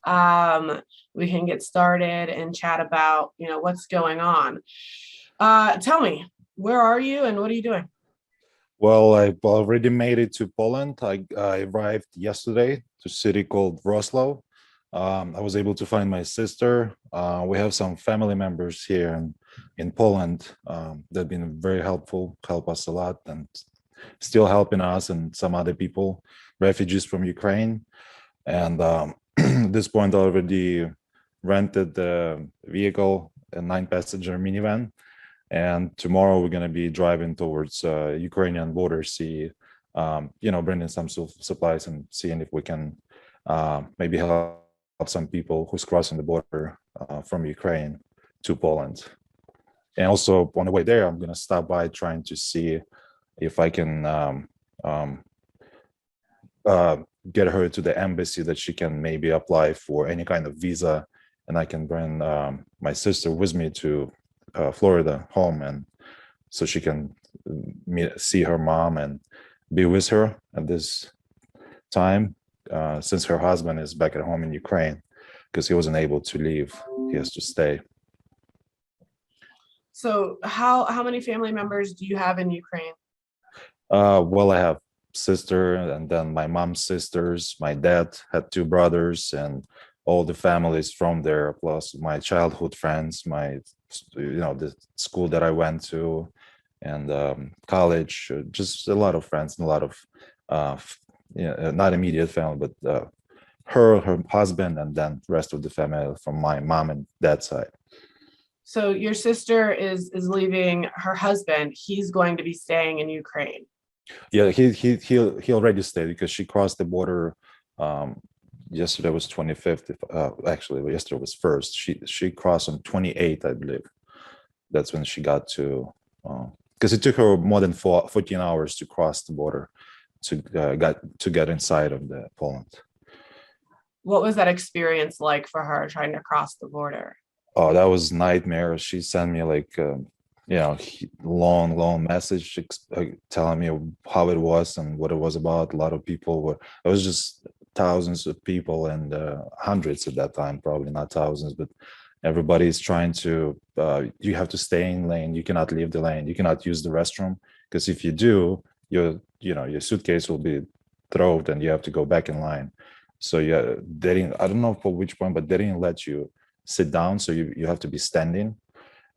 we can get started and chat about, what's going on. Tell me, where are you and what are you doing? Well, I've already made it to Poland. I arrived yesterday to a city called Wrocław. I was able to find my sister. We have some family members here in Poland that have been very helpful, help us a lot, and still helping us and some other people, refugees from Ukraine. And at this point, I already rented the vehicle, a 9-passenger minivan, and tomorrow we're going to be driving towards Ukrainian border, see, bringing some supplies and seeing if we can maybe help some people who's crossing the border from Ukraine to Poland. And also on the way there, I'm going to stop by trying to see if I can get her to the embassy that she can maybe apply for any kind of visa, and I can bring my sister with me to Florida home, and so she can see her mom and be with her at this time, since her husband is back at home in Ukraine because he wasn't able to leave. He has to stay. So how many family members do you have in Ukraine? Well, I have sister and then my mom's sisters. My dad had 2 brothers and all the families from there, plus my childhood friends, the school that I went to, and college. Just a lot of friends and a lot of, not immediate family, but her husband, and then the rest of the family from my mom and dad's side. So your sister is leaving her husband. He's going to be staying in Ukraine. Yeah, he already stayed because she crossed the border. Yesterday was 25th. Actually, yesterday was 1st. She crossed on 28th, I believe. That's when she got to, because it took her more than 14 hours to cross the border to get inside of the Poland. What was that experience like for her trying to cross the border? Oh, that was nightmare. She sent me like long message telling me how it was and what it was about. A lot of people were, it was just thousands of people and hundreds at that time, probably not thousands, but everybody's trying to, you have to stay in lane. You cannot leave the lane. You cannot use the restroom, because if you do, your suitcase will be thrown and you have to go back in line. So yeah, I don't know for which point, but they didn't let you sit down. So you have to be standing.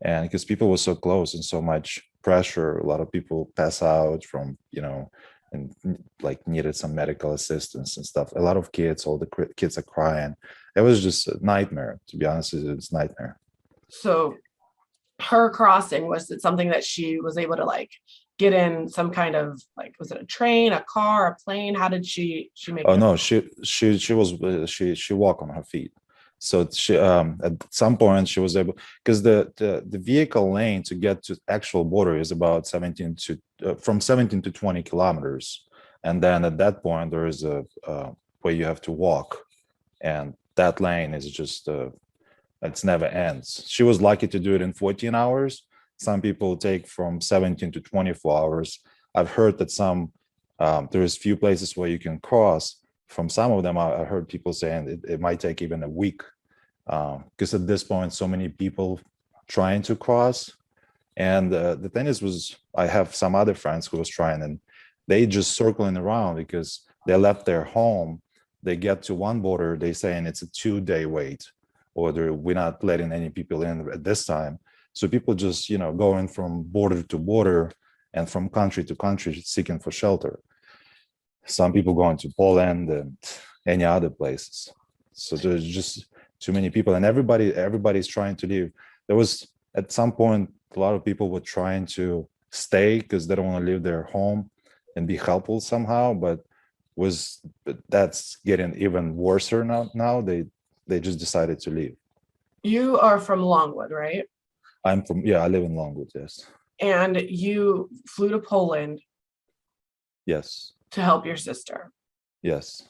And because people were so close and so much pressure, a lot of people pass out from, and like needed some medical assistance and stuff. A lot of kids, all the kids are crying. It was just a nightmare, to be honest. It's a nightmare. So her crossing, was it something that she was able to like get in some kind of, like, was it a train, a car, a plane? How did she make Oh it? no, she walked on her feet. So she at some point she was able, because the vehicle lane to get to actual border is about 17 to from 17 to 20 kilometers, and then at that point there is a where you have to walk, and that lane is just it's never ends. She was lucky to do it in 14 hours. Some people take from 17 to 24 hours. I've heard that there's few places where you can cross. From some of them, I heard people saying it might take even a week, because at this point, so many people trying to cross. And the thing was I have some other friends who was trying, and they just circling around because they left their home. They get to one border, they saying it's a 2-day wait, or we're not letting any people in at this time. So people just, going from border to border and from country to country seeking for shelter. Some people going to Poland and any other places. So there's just too many people, and everybody's trying to leave. There was at some point a lot of people were trying to stay because they don't want to leave their home and be helpful somehow, but that's getting even worse now. They just decided to leave. You are from Longwood, right? I live in Longwood, yes. And you flew to Poland Yes. to help your sister. Yes.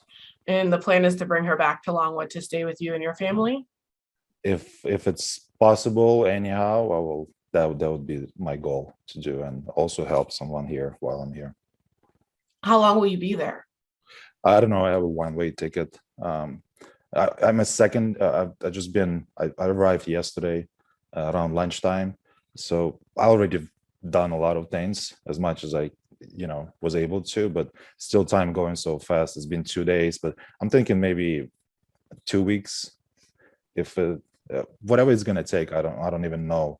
And the plan is to bring her back to Longwood to stay with you and your family? If it's possible, anyhow, I will. That would be my goal to do, and also help someone here while I'm here. How long will you be there? I don't know. I have a one-way ticket. I'm a second. I just been. I arrived yesterday around lunchtime, so I already done a lot of things as much as I, was able to. But still, time going so fast. It's been 2 days, but I'm thinking maybe 2 weeks. If whatever it's gonna take, I don't even know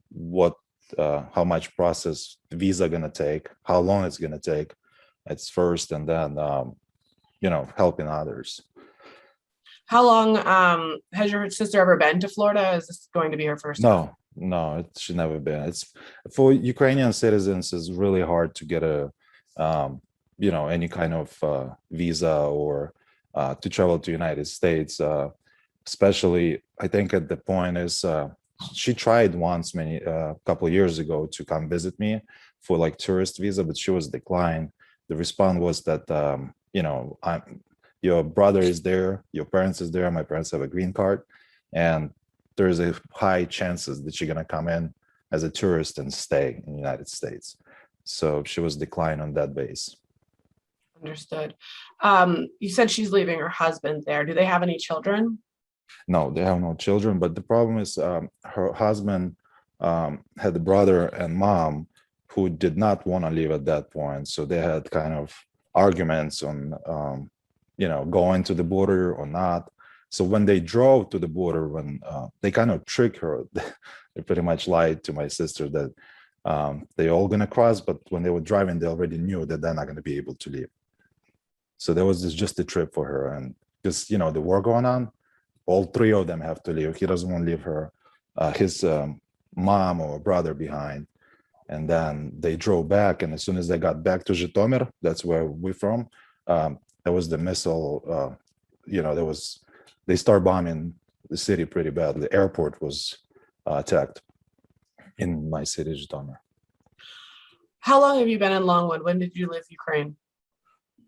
what how much process visa gonna take, how long it's gonna take. It's first, and then helping others. How long has your sister ever been to Florida? Is this going to be her first time? No, no, it should never been. It's for Ukrainian citizens. It's really hard to get a, any kind of visa or to travel to United States. Especially, I think at the point is she tried once many couple of years ago to come visit me for like tourist visa, but she was declined. The response was that I'm your brother is there, your parents is there, my parents have a green card, and there's a high chances that you're gonna come in as a tourist and stay in the United States. So she was declined on that base. Understood. You said she's leaving her husband there. Do they have any children? No, they have no children, but the problem is her husband had a brother and mom who did not want to leave at that point. So they had kind of arguments on, going to the border or not. So when they drove to the border, when they kind of tricked her, they pretty much lied to my sister that they all gonna cross, but when they were driving, they already knew that they're not gonna be able to leave. So there was just a trip for her, and because the war going on, all three of them have to leave. He doesn't want to leave her, his mom or brother behind. And then they drove back, and as soon as they got back to Zhytomyr, that's where we're from. There was the missile. They start bombing the city pretty bad. The airport was attacked in my city, Zhytomyr. How long have you been in Longwood? When did you leave Ukraine?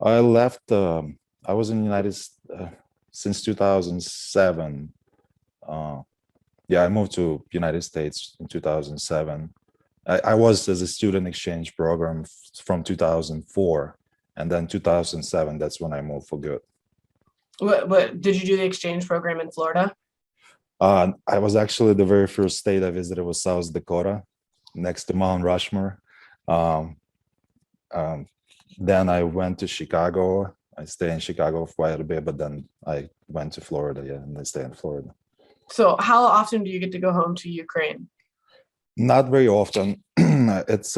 I left. I was in the since 2007. Yeah, I moved to United States in 2007. I was as a student exchange program from 2004, and then 2007. That's when I moved for good. What did you do the exchange program in Florida? I was actually the very first state I visited was South Dakota, next to Mount Rushmore. Um, um, then I went to Chicago. I stayed in Chicago for quite a bit, but then I went to Florida, yeah, and I stay in Florida. So how often do you get to go home to Ukraine? Not very often. It's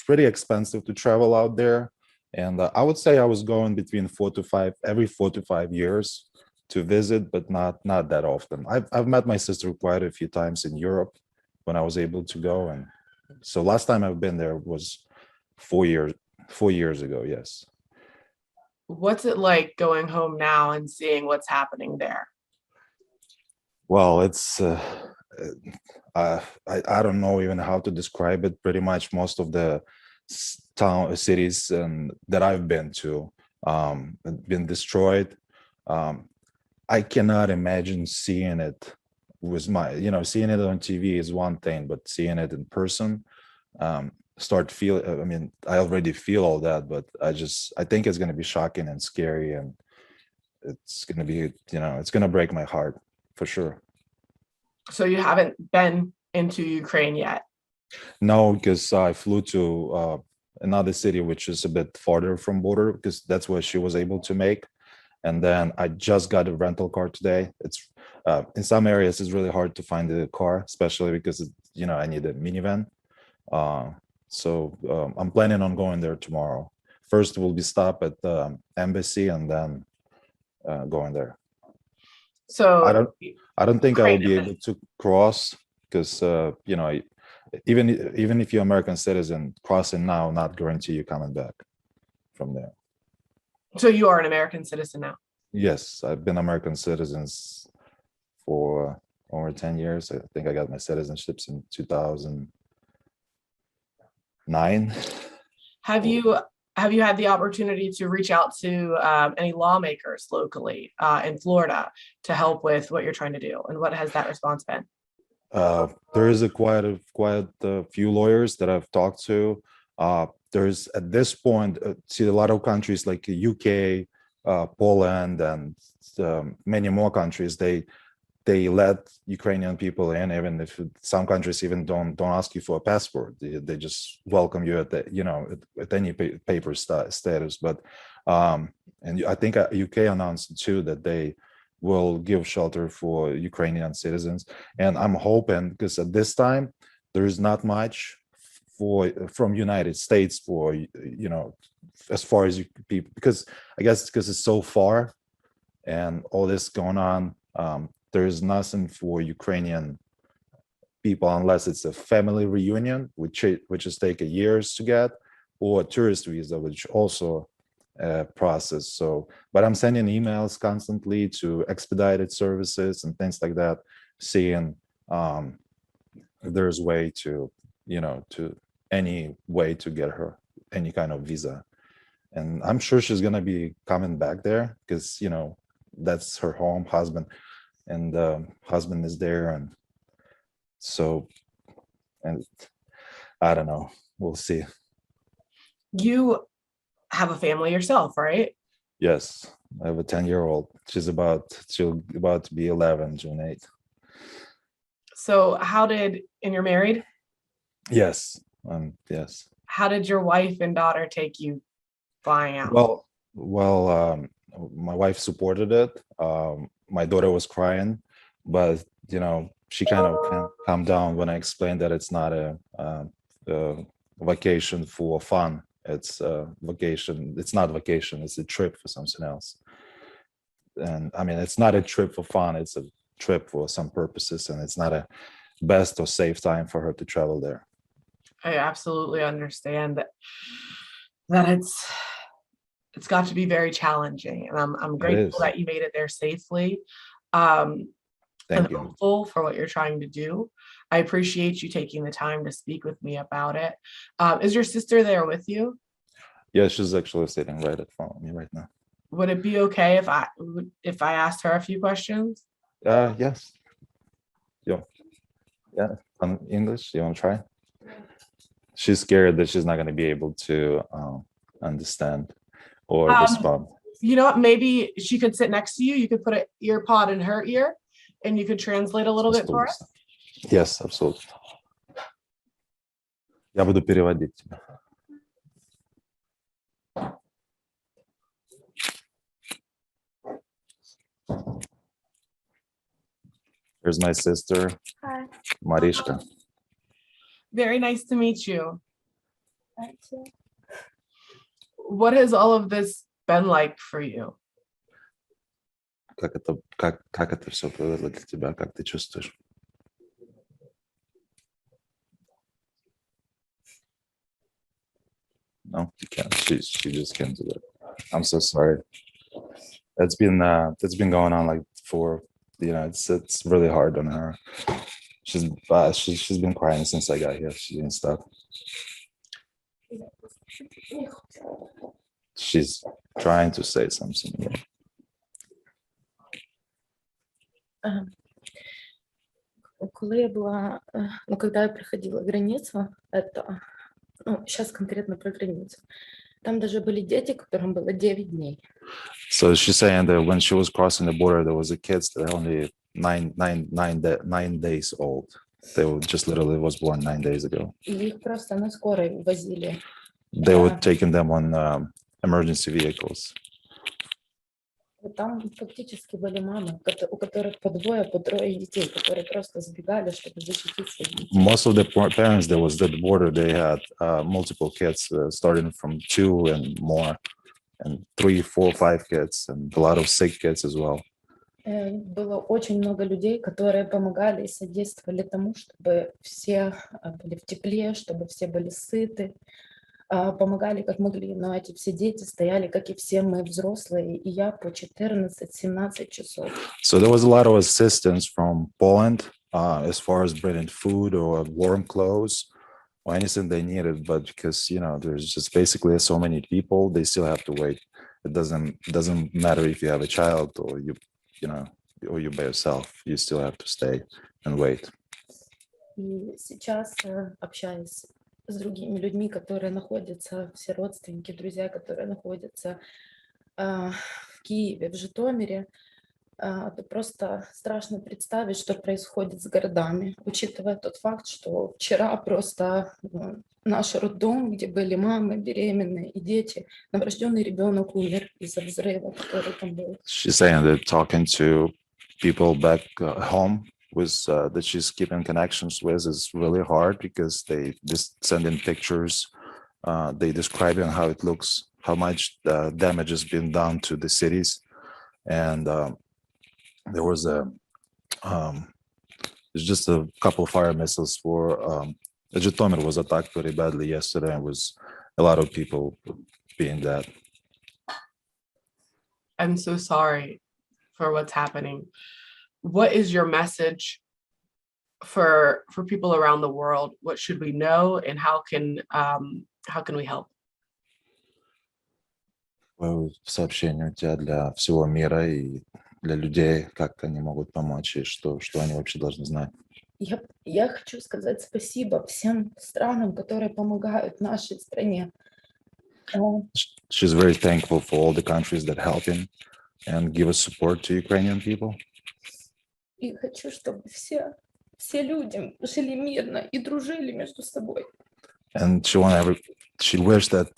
pretty expensive to travel out there, and I would say I was going between 4 to 5 every 4 to 5 years to visit, but not that often. I've met my sister quite a few times in Europe when I was able to go, and so last time I've been there was 4 years 4 years ago. Yes. What's it like going home now and seeing what's happening there? Well, it's I don't know even how to describe it. Pretty much most of the cities and that I've been to have been destroyed. Um, I cannot imagine seeing it with seeing it on TV is one thing, but seeing it in person, start feel. I mean, I already feel all that, but I think it's going to be shocking and scary, and it's going to be, it's going to break my heart for sure. So you haven't been into Ukraine yet. No, because I flew to another city, which is a bit farther from border, because that's what she was able to make. And then I just got a rental car today. It's in some areas it's really hard to find a car, especially because I need a minivan. So I'm planning on going there tomorrow. First, we'll be stop at the embassy and then going there. So I don't think I will Ukraine be is able to cross because even if you're American citizen, crossing now not guarantee you coming back from there. So you are an American citizen now. Yes, I've been American citizens for over 10 years. I think I got my citizenships in 2009. Have you had the opportunity to reach out to any lawmakers locally in Florida to help with what you're trying to do, and what has that response been? There is quite a few lawyers that I've talked to. There's at this point, see a lot of countries like the UK, Poland and many more countries, they let Ukrainian people in, even if some countries even don't ask you for a passport. They just welcome you at the, at any paper status. But and I think UK announced too that they will give shelter for Ukrainian citizens. And I'm hoping, because at this time there is not much from United States for, as far as people, because I guess because it's so far and all this going on, there's nothing for Ukrainian people unless it's a family reunion, which is take years to get, or a tourist visa, which also process. So, but I'm sending emails constantly to expedited services and things like that, seeing if there's way to, to any way to get her any kind of visa. And I'm sure she's gonna be coming back there because, that's her home, husband, and husband is there. And so, and I don't know, we'll see. You have a family yourself, right? Yes, I have a 10-year-old. She's about to be 11, June 8th. So and you're married? Yes, yes. How did your wife and daughter take you flying out? Well, my wife supported it. My daughter was crying, but she kind of calmed down when I explained that it's not a vacation for fun. It's a vacation. It's not vacation. It's a trip for something else. And I mean, it's not a trip for fun. It's a trip for some purposes, and it's not a best or safe time for her to travel there. I absolutely understand that it's got to be very challenging, and I'm grateful that you made it there safely. Thank you. Hopeful for what you're trying to do. I appreciate you taking the time to speak with me about it. Is your sister there with you? Yeah, she's actually sitting right in front of me right now. Would it be okay if I asked her a few questions? Yes. Yeah. On English, you want to try? She's scared that she's not going to be able to understand or respond. You know what? Maybe she could sit next to you. You could put an ear pod in her ear, and you could translate a little bit for us. Yes, absolutely. Я буду переводить тебя. Here's my sister. Hi. Marishka. Very nice to meet you. Thank you. What has all of this been like for you? Как это все было для тебя? Как ты чувствуешь? No, you can't. She just can't do that. I'm so sorry. That's been going on like for it's really hard on her. She's been crying since I got here. She didn't stop. She's trying to say something. Yeah. Когда я проходила границу, сейчас конкретно про границу, там даже были дети, которым было 9 дней. So she's saying that when she was crossing the border, there was a kids that are only 9 days old. They were just literally was born 9 days ago. И их просто на скорой увозили. They were taking them on emergency vehicles. Там фактически были мамы, у которых по двое, по трое детей, которые просто сбегали, чтобы защитить своих детей. Most of the parents that was at the border, they had multiple kids, starting from 2 and more, and 3, 4, 5 kids, and a lot of sick kids as well. Было очень много людей, которые помогали и содействовали тому, чтобы все были в тепле, чтобы все были сыты. Помогали как могли, но эти все дети стояли, как и все мы взрослые, и я по 14-17 часов. So there was a lot of assistance from Poland as far as bringing food or warm clothes or anything they needed, but because there's just basically so many people, they still have to wait. It doesn't matter if you have a child or or you by yourself, you still have to stay and wait. И сейчас, общаясь с другими людьми, которые находятся, все родственники, друзья, которые находятся в Киеве, в Житомире, то просто страшно представить, что происходит с городами, учитывая тот факт, что вчера просто наш роддом, где были мамы беременные и дети, новорожденный ребенок умер из-за взрыва, который там был. She's saying that talking to people back home with that she's keeping connections with is really hard because they just send in pictures. They describing how it looks, how much damage has been done to the cities, and there was there's just a couple fire missiles for Zhytomyr was attacked very badly yesterday, and was a lot of people being dead. I'm so sorry for what's happening. What is your message for people around the world? What should we know, and how can we help? Сообщение у тебя для всего мира и для людей, как они могут помочь и что они вообще должны знать. Я хочу сказать спасибо всем странам, которые помогают нашей стране. She's very thankful for all the countries that help him and give us support to Ukrainian people. И хочу, чтобы все люди жили мирно и дружили между собой. And she wished that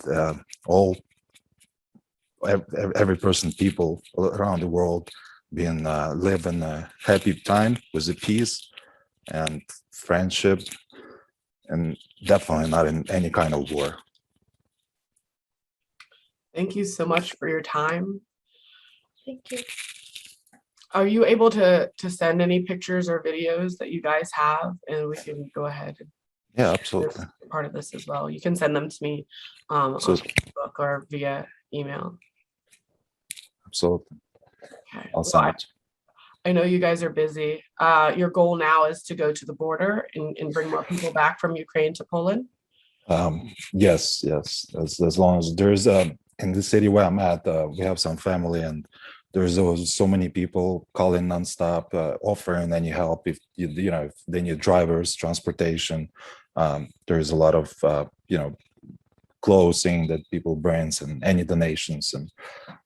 every person, people around the world, live in a happy time with a peace and friendship, and definitely not in any kind of war. Thank you so much for your time. Thank you. Are you able to send any pictures or videos that you guys have, and we can go ahead and Yeah, absolutely. part of this as well? You can send them to me on Facebook or via email. Absolutely. Okay. I'll send it. I know you guys are busy. Your goal now is to go to the border and bring more people back from Ukraine to Poland. Yes. As long as there's in the city where I'm at, we have some family, and there's so many people calling nonstop, offering any help if if they need drivers, transportation. There's a lot of clothing that people bring and any donations, and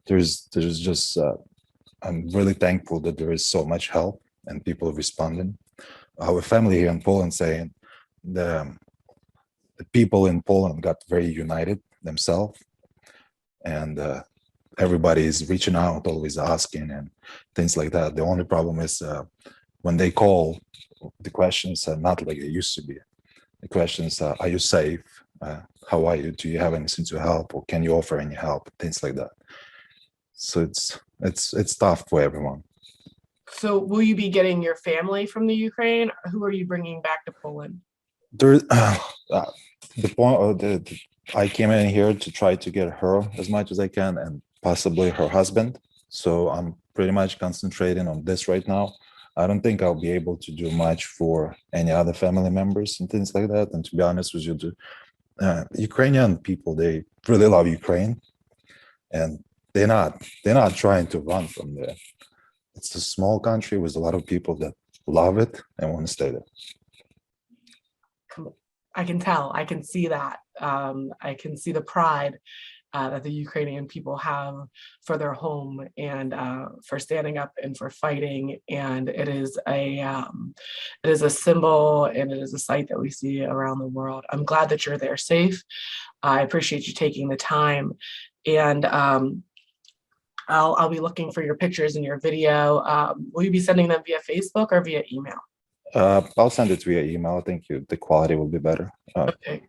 there's just I'm really thankful that there is so much help and people responding. Our family here in Poland saying the people in Poland got very united themselves, and everybody is reaching out, always asking and things like that. The only problem is when they call, the questions are not like they used to be. The questions are you safe? How are you? Do you have anything to help, or can you offer any help? Things like that. So it's tough for everyone. So will you be getting your family from the Ukraine, or who are you bringing back to Poland? There, the point I came in here to try to get her as much as I can, and possibly her husband. So I'm pretty much concentrating on this right now. I don't think I'll be able to do much for any other family members and things like that. And to be honest with you, Ukrainian people, they really love Ukraine, and they're not trying to run from there. It's a small country with a lot of people that love it and want to stay there. I can tell. I can see that. I can see the pride that the Ukrainian people have for their home and for standing up and for fighting. And it is a symbol, and it is a sight that we see around the world. I'm glad that you're there safe. I appreciate you taking the time, and I'll be looking for your pictures and your video. Will you be sending them via Facebook or via email? I'll send it via email. I think the quality will be better. Okay.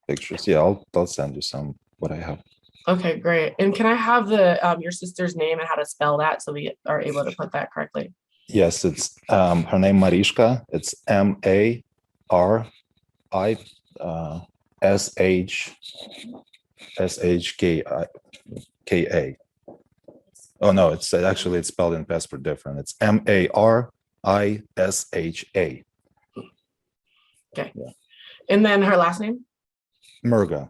Pictures. Yeah, I'll send you some what I have. Okay, great. And can I have your sister's name and how to spell that so we are able to put that correctly? Yes, it's her name Marishka. It's MARISHKA. Oh no, it's spelled in passport different. It's MARISHA. Okay. Yeah. And then her last name? Murga.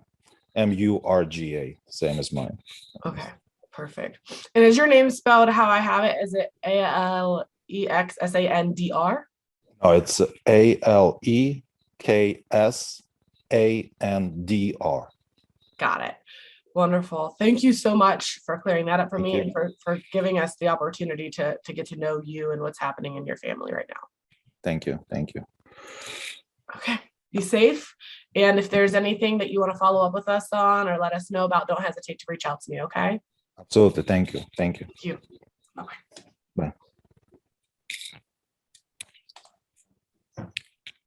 MURGA, same as mine. Okay, perfect. And is your name spelled how I have it? Is it ALEXSANDR? No, it's ALEKSANDR. Got it. Wonderful. Thank you so much for clearing that up for Thank me you. and for giving us the opportunity to get to know you and what's happening in your family right now. Thank you. Thank you. Okay. Be safe. And if there's anything that you want to follow up with us on or let us know about, don't hesitate to reach out to me. Okay. Absolutely. Thank you. Thank you. Thank you. Bye-bye.